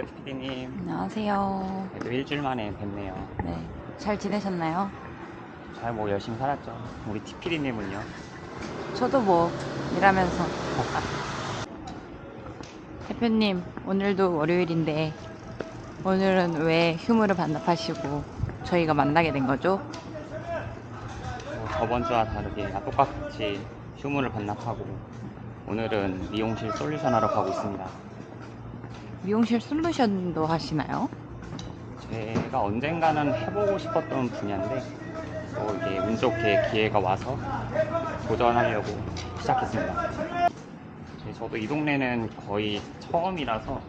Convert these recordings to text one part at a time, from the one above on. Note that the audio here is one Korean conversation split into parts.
TPD님. 안녕하세요. 그래도 일주일 만에 뵙네요. 네, 잘 지내셨나요? 잘 뭐 열심히 살았죠. 우리 TPD님은요? 저도 뭐 일하면서. 대표님, 오늘도 월요일인데 오늘은 왜 휴무를 반납하시고 저희가 만나게 된 거죠? 뭐 저번 주와 다르게 똑같이 휴무를 반납하고 오늘은 미용실 솔루션 하러 가고 있습니다. 미용실 솔루션도 하시나요? 제가 언젠가는 해보고 싶었던 분야인데 또 이게 운 좋게 기회가 와서 도전하려고 시작했습니다. 저도 이 동네는 거의 처음이라서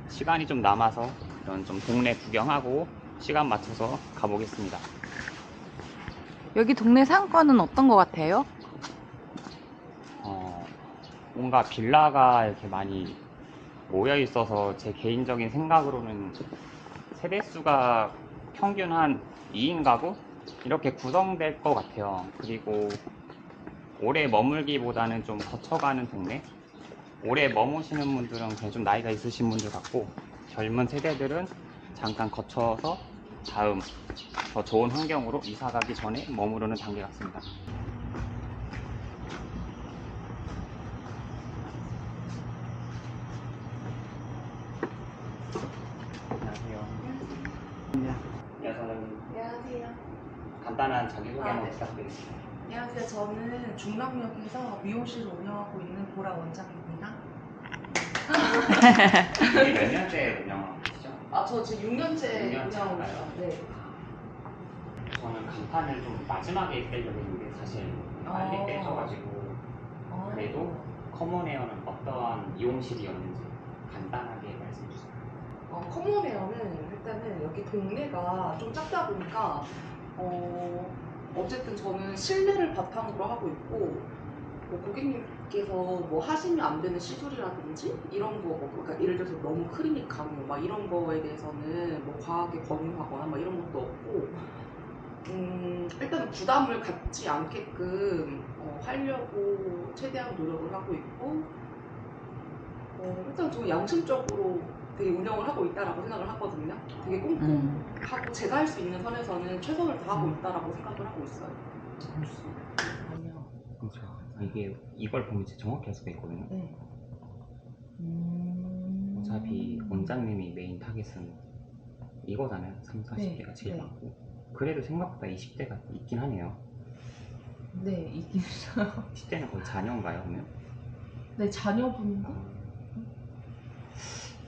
시간이 좀 남아서 이런 좀 동네 구경하고 시간 맞춰서 가보겠습니다. 여기 동네 상권은 어떤 것 같아요? 뭔가 빌라가 이렇게 많이 모여 있어서 제 개인적인 생각으로는 세대수가 평균 한 2인 가구? 이렇게 구성될 것 같아요. 그리고 오래 머물기보다는 좀 거쳐가는 동네? 오래 머무시는 분들은 그냥 좀 나이가 있으신 분들 같고 젊은 세대들은 잠깐 거쳐서 다음 더 좋은 환경으로 이사 가기 전에 머무르는 단계 같습니다. 안녕하세요. 사장님. 안녕하세요. 간단한 자기소개 한번 네. 부탁드립니다. 안녕하세요. 저는 중랑역에서 미용실을 운영하고 있는 보라 원장입니다. 몇 년째 운영하고 계시죠? 저 지금 6년째 6년째 운영하고 가요? 있어요. 네. 저는 간판을 좀 마지막에 빼려고 했는데 사실 빨리 빼줘가지고 그래도 커먼에어는 어떠한 미용실이었는지 간단하게 말씀해 주세요. 커먼에어는 일단은 여기 동네가 좀 작다 보니까 어쨌든 저는 실내를 바탕으로 하고 있고 뭐 고객님께서 뭐 하시면 안 되는 시술이라든지 이런 거, 그러니까 예를 들어서 너무 클리닉 강요 막 이런 거에 대해서는 뭐 과하게 권유하거나 막 이런 것도 없고, 일단은 부담을 갖지 않게끔 하려고 최대한 노력을 하고 있고, 일단 저는 양심적으로 되게 운영을 하고 있다라고 생각을 하거든요. 되게 꼼꼼하고 제가 할 수 있는 선에서는 최선을 다하고 있다라고 생각을 하고 있어요. 아니요. 그렇죠. 이게 이걸 보면 진짜 정확히 할 수가 있거든요. 네. 어차피 원장님이 메인 타겟은 이거잖아요. 30, 40대가 제일 네. 많고 그래도 생각보다 20대가 있긴 하네요. 네, 있긴 있어요. 10대는 거의 자녀인가요 그러면? 네, 자녀분도?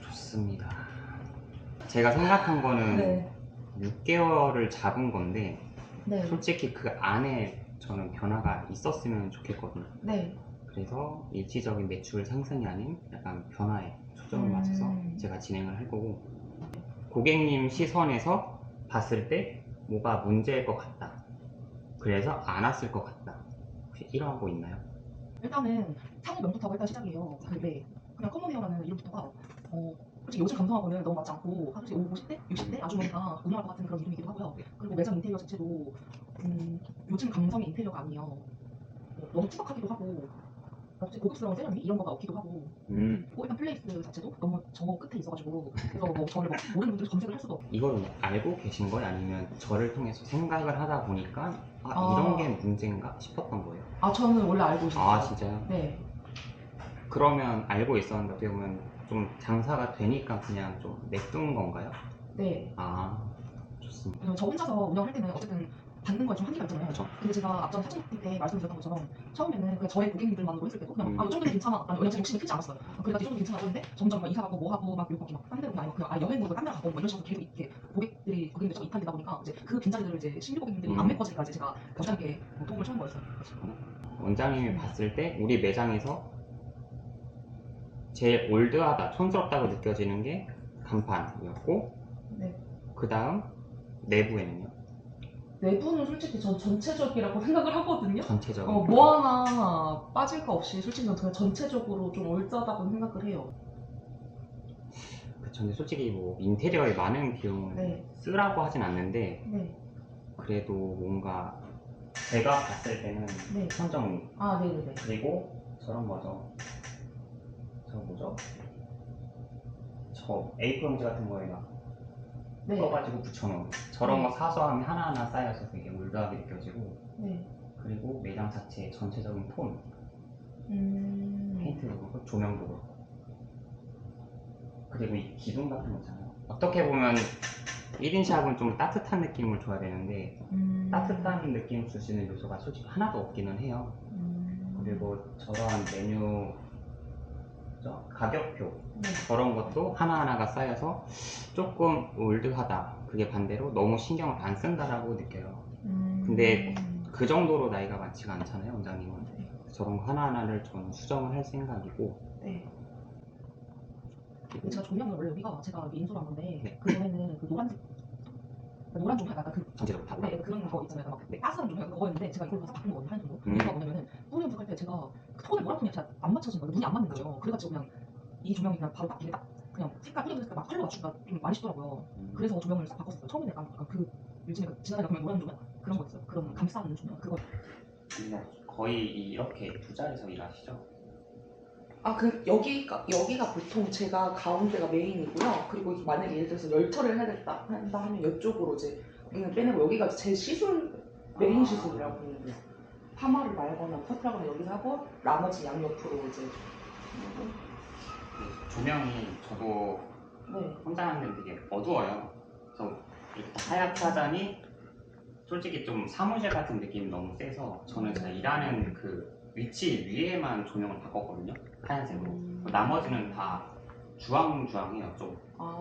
좋습니다. 제가 생각한 거는 네. 6개월을 잡은 건데 네. 솔직히 그 안에 저는 변화가 있었으면 좋겠거든요. 네. 그래서 일시적인 매출 상승이 아닌 약간 변화에 초점을 맞춰서 제가 진행을 할 거고, 고객님 시선에서 봤을 때 뭐가 문제일 것 같다, 그래서 안 왔을 것 같다, 혹시 이런 거 있나요? 일단은 상호 명부터가 일단 시작이에요. 네. 그냥 커먼웨어라는 이름부터가 솔직히 요즘 감성하고는 너무 맞지 않고 솔직히 50대, 60대 아주머니가 운영할 것 같은 그런 이름이기도 하고요. 그리고 매장 인테리어 자체도 요즘 감성의 인테리어가 아니에요. 너무 투박하기도 하고 갑자기 고급스러운 세련미 이런 거가 없기도 하고 일단 플레이스 자체도 너무 저 끝에 있어가지고 그래서 뭐 저를 막 모르는 분들이 검색을 할 수도 없고. 이걸 알고 계신 거예요? 아니면 저를 통해서 생각을 하다 보니까 이런 게 문제인가 싶었던 거예요? 저는 원래 알고 있었어요. 진짜요? 네. 그러면 알고 있었는데 어떻게 보면 좀 장사가 되니까 그냥 좀 냅둔 건가요? 네. 좋습니다. 저 혼자서 운영할 때는 어쨌든 받는 거에 좀 한계가 있잖아요. 그렇죠. 근데 제가 앞전 사진 때 말씀드렸던 것처럼 처음에는 그냥 저의 고객님들만으로 했을 때도 그냥 이 정도면 괜찮아. 왜냐면 제 욕심이 크지 않았어요. 그래도 이 정도면 괜찮아 했는데 점점 막 이사 가고 뭐 하고 막 이렇게 막 딴 데로 아니면 그냥 여행으로 딴 데 가고 뭐 이런 식으로 계속 이렇게 고객님들이 좀 이탈되다 보니까 이제 그 빈자리들을 이제 신규 고객님들이 안 메꿔지니까 이제 제가 원장님께 도움을 청한 거였어요. 원장님이 봤을 때 우리 매장에서 제일 올드하다, 촌스럽다고 느껴지는 게 간판이었고, 네. 그 다음 내부에는요? 내부는 솔직히 전 전체적이라고 생각을 하거든요. 전체적인 뭐 하나 빠질 거 없이 솔직히 저는 그냥 전체적으로 좀 올드하다고 생각을 해요. 그쵸. 근데 솔직히 뭐 인테리어에 많은 비용을 네. 쓰라고 하진 않는데 네. 그래도 뭔가 제가 봤을 때는 네. 선정리, 네네네. 그리고 저런 거죠. 저 저 A4 용지 같은 거에 막 네. 써가지고 붙여놓은 저런 거 사소함이 하나하나 쌓여서 되게 올드하게 느껴지고, 네. 그리고 매장 자체의 전체적인 톤, 음. 페인트도 그렇고 조명도 그렇고, 그리고 이 기둥 같은 거 있잖아요. 어떻게 보면 1인 샵은 좀 따뜻한 느낌을 줘야 되는데 따뜻한 느낌 주시는 요소가 솔직히 하나도 없기는 해요. 그리고 저러한 메뉴 가격표 네. 그런 것도 하나하나가 쌓여서 조금 올드하다, 그게 반대로 너무 신경을 안 쓴다라고 느껴요. 근데 그 정도로 나이가 많지가 않잖아요, 원장님은. 네. 저런 거 하나하나를 저는 수정을 할 생각이고. 네. 제가 조명을 원래 여기가 제가 인수로 한 건데 네. 그 전에는 그 노란 좀 약간 그 전체적으로 다 네, 그런 거 있잖아요. 막 따스한 좀 약간 그거였는데 제가 이걸로 바꾼 거거든요, 하얀 톤으로. 이유가 뭐냐면은 뿌리면서 할 때 제가 그 톤을 노란 톤이 잘 안 맞춰진 거예요. 눈이 안 맞는 거예요. 그래가지고 그냥 이 조명이 그냥 바로 딱 이게 딱 그냥 색깔 뿌리면서 막 컬러 맞추기가 좀 많이 쉽더라고요. 그래서 조명을 싹 바꿨어요. 처음에는 약간 그 요즘에 지나다니다 보면 노란 조명 그런 거 있어요. 그런 감싸는 조명 그거. 근데 거의 이렇게 부자에서 일하시죠? 아, 여기가 보통 제가 가운데가 메인이고요. 그리고 만약에 예를 들어서 열처리를 해야겠다 한다 하면 이쪽으로 이제 그냥 빼내고, 여기가 제 시술, 메인 시술이라고 보면 돼요. 파마를 말거나 커트하거나 여기서 하고 나머지 양옆으로 이제 하고. 조명이 저도 네. 혼자 하는데 되게 어두워요. 그래서 이렇게 하얗게 하자니 솔직히 좀 사무실 같은 느낌이 너무 세서 저는 제가 일하는 그 위치 위에만 조명을 바꿨거든요. 하얀색으로. 나머지는 다 주황주황해요. 좀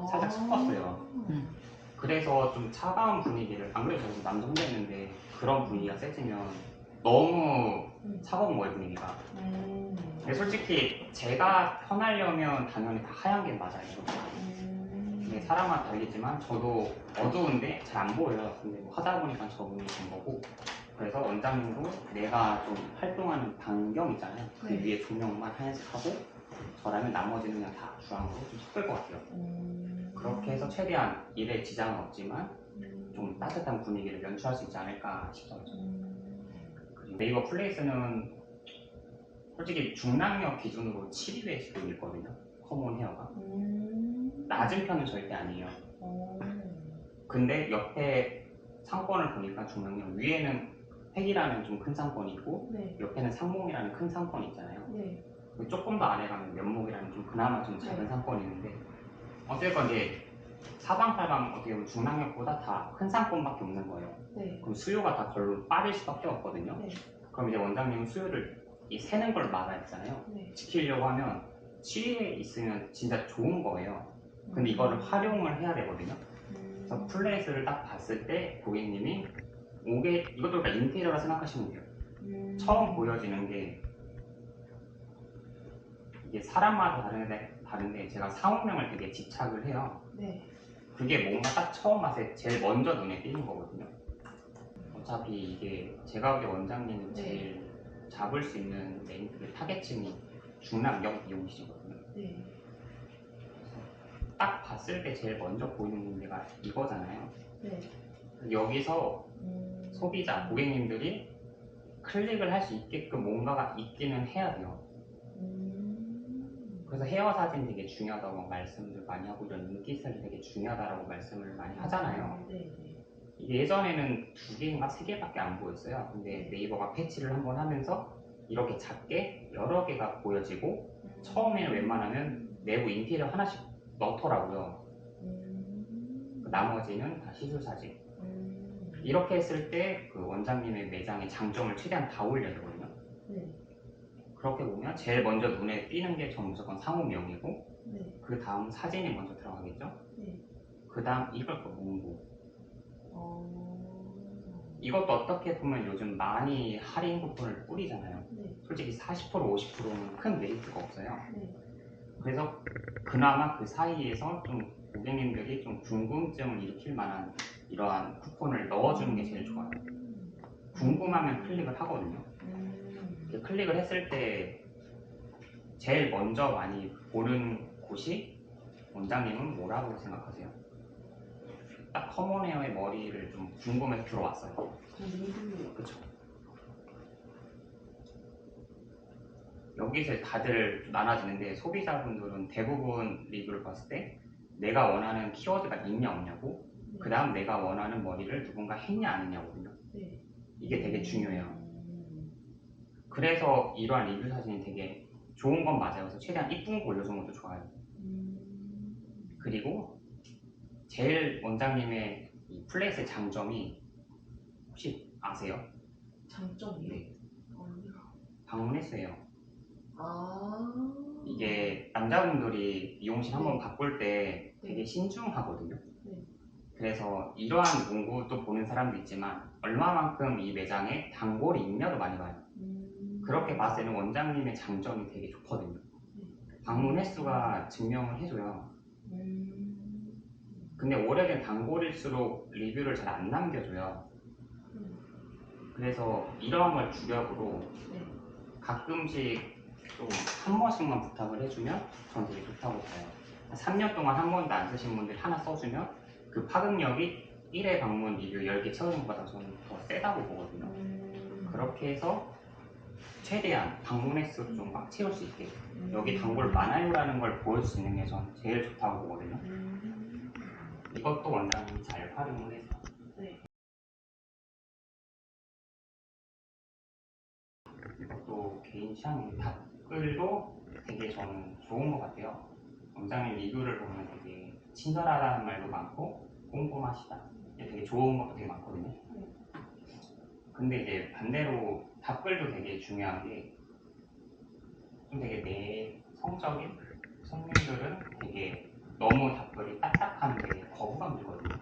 살짝 섞었어요. 그래서 좀 차가운 분위기를, 안 그래도 저도 남자 혼자 있는데 그런 분위기가 세지면 너무 차가운 거예요, 분위기가. 근데 솔직히 제가 편하려면 당연히 다 하얀 게 맞아요. 근데 사람마다 다르겠지만 저도 어두운데 잘 안 보여요. 근데 뭐 하다 보니까 적응이 된 거고. 그래서 원장님도 내가 좀 활동하는 반경 있잖아요. 그 네. 위에 조명만 하얀색 하고 저라면 나머지는 그냥 다 주황으로 좀 섞을 것 같아요. 그렇게 해서 최대한 일에 지장은 없지만 좀 따뜻한 분위기를 연출할 수 있지 않을까 싶어요. 그리고 네이버 플레이스는 솔직히 중랑역 기준으로 7위에 지금 있거든요. 커먼 헤어가. 낮은 편은 절대 아니에요. 근데 옆에 상권을 보니까 중랑역 위에는 획이라는 좀 큰 상권이 있고 네. 옆에는 상몽이라는 큰 상권이 있잖아요. 네. 조금 더 안에 가면 면목이라는 좀 그나마 좀 작은 상권이 있는데, 어쨌건 이제 사방팔방 어떻게 보면 중랑역보다 다 큰 상권밖에 없는 거예요. 네. 그럼 수요가 다 걸로 빠질 수밖에 없거든요. 네. 그럼 이제 원장님은 수요를 이 새는 걸 막아야 되잖아요. 네. 지키려고 하면 7위에 있으면 진짜 좋은 거예요. 근데 이거를 활용을 해야 되거든요. 그래서 플레이스를 딱 봤을 때 고객님이 이것도 그러니까 인테리어라 생각하시면 돼요. 처음 보여지는 게 이게 사람마다 다른데 제가 상호명을 되게 집착을 해요. 네. 그게 뭔가 딱 처음 봤을 때 제일 먼저 눈에 띄는 거거든요. 어차피 이게 제가 보기에 원장님은 네. 제일 잡을 수 있는 메인 타겟층이 중랑역 이용시거든요. 네. 딱 봤을 때 제일 먼저 보이는 데가 이거잖아요. 네. 여기서 소비자, 고객님들이 클릭을 할 수 있게끔 뭔가가 있기는 해야 돼요. 그래서 헤어 사진 되게 중요하다고 말씀을 많이 하고 이런 인기살이 되게 중요하다고 말씀을 많이 하잖아요. 네. 이게 예전에는 2개인가 3개밖에 안 보였어요. 근데 네이버가 패치를 한번 하면서 이렇게 작게 여러 개가 보여지고 처음에는 웬만하면 내부 인테리어 하나씩 넣더라고요. 나머지는 다 시술 사진. 이렇게 했을 때 그 원장님의 매장의 장점을 최대한 다 올려야 되거든요. 네. 그렇게 보면 제일 먼저 눈에 띄는 게 전 무조건 상호명이고, 네. 그 다음 사진이 먼저 들어가겠죠. 네. 그 다음 이걸 또 문구. 이것도 어떻게 보면 요즘 많이 할인 쿠폰을 뿌리잖아요. 네. 솔직히 40% 50%는 큰 메리트가 없어요. 네. 그래서 그나마 그 사이에서 좀 고객님들이 좀 궁금증을 일으킬 만한 이러한 쿠폰을 넣어주는 게 제일 좋아요. 궁금하면 클릭을 하거든요. 클릭을 했을 때 제일 먼저 많이 보는 곳이 원장님은 뭐라고 생각하세요? 딱 커먼 헤어의 머리를 좀 궁금해서 들어왔어요. 그쵸? 여기서 다들 나눠지는데 소비자분들은 대부분 리뷰를 봤을 때 내가 원하는 키워드가 있냐 없냐고, 그 다음 내가 원하는 머리를 누군가 했냐 안 했냐거든요. 네. 이게 되게 중요해요. 그래서 이러한 리뷰 사진이 되게 좋은 건 맞아요. 그래서 최대한 이쁜 거 올려주는 것도 좋아요. 그리고 제일 원장님의 이 플레이스의 장점이 혹시 아세요? 장점이요? 네. 아니요. 방문했어요. 아. 이게 남자분들이 미용실 한번 바꿀 때 되게 신중하거든요. 네. 그래서 이러한 문구도 보는 사람도 있지만 얼마만큼 이 매장에 단골이 있냐도 많이 봐요. 그렇게 봤을 때는 원장님의 장점이 되게 좋거든요. 방문 횟수가 증명을 해줘요. 근데 오래된 단골일수록 리뷰를 잘 안 남겨줘요. 그래서 이러한 걸 주력으로 네. 가끔씩 좀 한 번씩만 부탁을 해주면 전 되게 좋다고 봐요. 3년 동안 한 번도 안 쓰신 분들이 하나 써주면 그 파급력이 1회 방문 리뷰 10개 채우는 것보다 저는 더 세다고 보거든요. 그렇게 해서 최대한 방문 횟수를 좀 꽉 채울 수 있게 여기 단골 많아요라는 걸 보여줄 수 있는 게 전 제일 좋다고 보거든요. 이것도 원장님이 잘 활용을 해서 네. 이것도 개인 취향인데 댓글도 되게 저는 좋은 것 같아요. 원장님 리뷰를 보면 되게 친절하다는 말도 많고 꼼꼼하시다. 이게 되게 좋은 것도 되게 많거든요. 근데 이제 반대로 답글도 되게 중요한 게 좀 되게 내성적인 손님들은 되게 너무 답글이 딱딱한데 거부감 들거든요.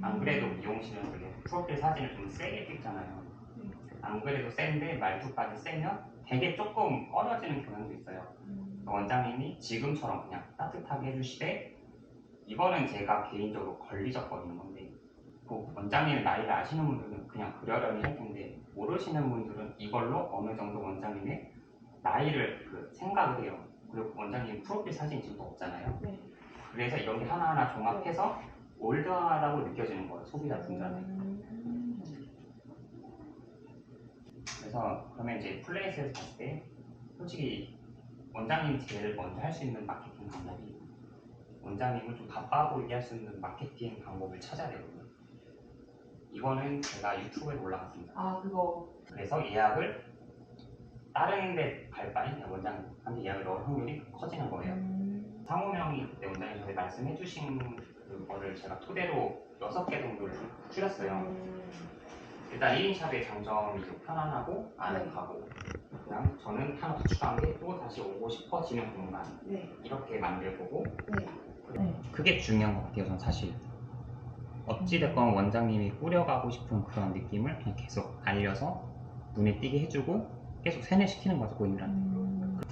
안 그래도 미용실은 되게 프로필 사진을 좀 세게 찍잖아요. 안 그래도 센데 말투까지 세면 되게 조금 꺼려지는 경향도 있어요. 원장님이 지금처럼 그냥 따뜻하게 해주시되 이거는 제가 개인적으로 걸리적거리는 건데 그 원장님의 나이를 아시는 분들은 그냥 그러려니 할 텐데 모르시는 분들은 이걸로 어느 정도 원장님의 나이를 생각을 해요. 그리고 원장님 프로필 사진이 지금 없잖아요. 네. 그래서 이런 게 하나하나 종합해서 올드하다고 느껴지는 거예요. 소비자 분들한테. 그래서 그러면 이제 플레이스에서 봤을 때 솔직히 원장님이 제일 먼저 할 수 있는 마케팅 방법이 원장님을 좀 바빠 보이게 할 수 있는 마케팅 방법을 찾아야 되거든요. 이거는 제가 유튜브에 올라갔습니다. 아, 그거. 그래서 예약을 다른 데 갈 바에 원장님한테 예약을 넣을 확률이 커지는 거예요. 상호명이 그때 원장님 저한테 말씀해 주신 그거를 제가 토대로 6개 정도를 줄였어요. 일단 1인샵의 장점이 좀 편안하고 아늑하고 그냥 저는 하나 더 추가한 게 또 다시 오고 싶어지는 공간 네. 이렇게 만들 거고 네. 그게 중요한 것 같아요. 전 사실 어찌됐건 원장님이 꾸려가고 싶은 그런 느낌을 그냥 계속 알려서 눈에 띄게 해주고 계속 세뇌시키는 거죠, 고객님들한테.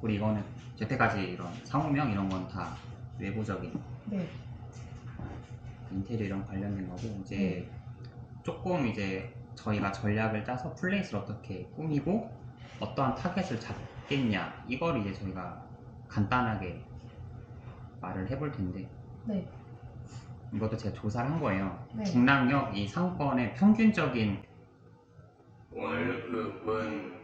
그리고 이거는 여태까지 이런 상호명 이런 건 다 외부적인 네. 인테리어 이런 관련된 거고 이제 조금 이제 저희가 전략을 짜서 플레이스를 어떻게 꾸미고 어떠한 타겟을 잡겠냐 이걸 이제 저희가 간단하게 말을 해볼 텐데 네. 이것도 제가 조사를 한 거예요. 네. 중랑역 이 상권의 평균적인 월급은